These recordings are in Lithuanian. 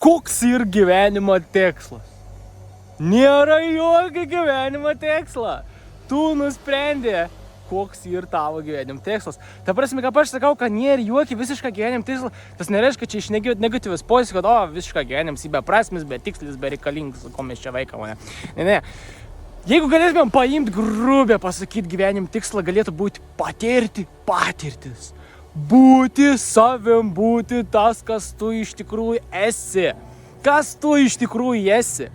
Koks ir gyvenimo tikslas? Nėra jokio gyvenimo tikslo. Tu nusprendė, koks ir tavo gyvenimo tikslas. Ta prasme, kaip aš sakau, kad nėra jokio visišką gyvenimo tikslo, tas nereiškia, kad čia iš negatyvus požiūris, kad visišką gyvenimas į beprasmis, betikslis, bereikalingas, ko mes čia vaikam, ne. Jeigu galėtumėm paimti grubę, pasakyti gyvenimo tikslą, galėtų būti patirti patirtis. Būti savim, būti tas, kas tu iš tikrųjų esi. Kas tu iš tikrųjų esi.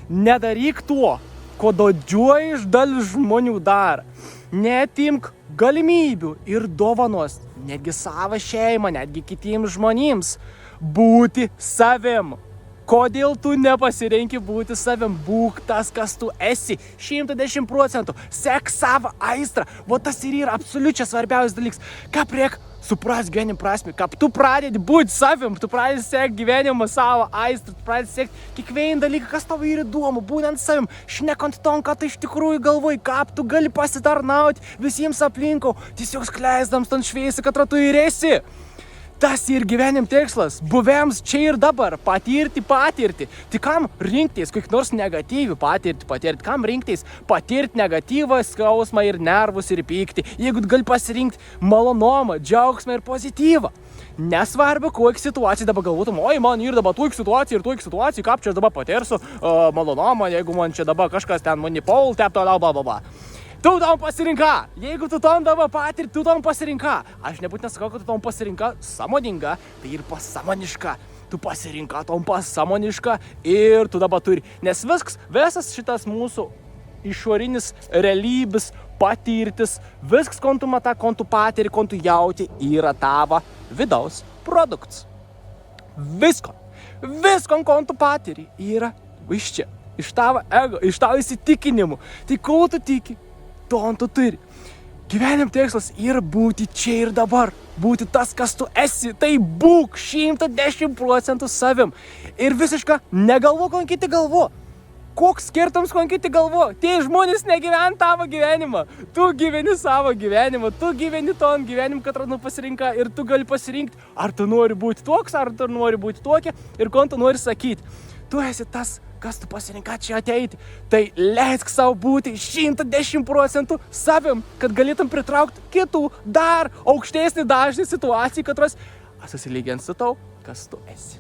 Nedaryk to, ko didžioji iš dalis žmonių daro. Neatimk galimybių ir dovanos, netgi savo šeimą, netgi kitiems žmonėms. Būti savim. Kodėl tu nepasirenki būti savim? Būk tas, kas tu esi. 110%. Sek savo aistrą. O tas ir yra absoliučiai svarbiausias dalykas. Kaip reikia suprast gyvenimo prasmę. Kaip tu pradedi būti savim, tu pradedi sekti gyvenimą savo aistrą, tu pradedi sekti kiekvieną dalyką, kas tau yra įdomu, būnant savim, šnekant tom, ką tu iš tikrųjų galvoji, kaip tu gali pasitarnauti visiems aplinkau, tiesiog skleisdams ton šviesą, kad tu ir esi. Tas ir gyvenim tikslas, buvėms čia ir dabar, patirti. Tai kam rinktis kokį nors negatyvį patirti, kam rinktis patirti negatyvą, skausmą ir nervus ir pyktį, jeigu gali pasirinkti malonumą, džiaugsmą ir pozityvą. Nesvarbu, kokia situacija dabar galvotum, oi, man ir dabar tokia situacija, kaip čia aš dabar patirsiu malonumą, jeigu man čia dabar kažkas ten mane paul, tep toliau, bla. Tu tam pasirinka. Jeigu tu tam dabar patirti, tu tam pasirinka. Aš nebūtinai sakau, kad tu tam pasirinka sąmoninga, tai ir pasąmoniška. Tu pasirinka tam pasąmoniška ir tu dabar turi. Nes visas šitas mūsų išorinis realybės patirtis, viskas, ko tu matai, ko tu patiri, ko tu jauti, yra tavo vidaus produktas. Visko, ko tu patiri, yra iš čia. Iš tavo ego, iš tavo įsitikinimų. Tai ko tu tiki? To tu turi. Gyvenim tikslas yra būti čia ir dabar. Būti tas, kas tu esi. Tai būk 110% savim. Ir visiškai negalvo, ko kiti galvo. Koks skirtums, ko kiti galvo? Tie žmonės negyvena tavo gyvenimą. Tu gyveni savo gyvenimą. Tu gyveni ton gyvenim, kad pasirinka. Ir tu gali pasirinkti, ar tu nori būti toks, ar tu nori būti tokia. Ir ko tu nori sakyti. Tu esi tas, kas tu pasirinka čia ateiti, tai leisk savo būti 110% savim, kad galėtum pritraukti kitų dar aukštesnį dažnį situaciją, kad susilygins su tau, kas tu esi.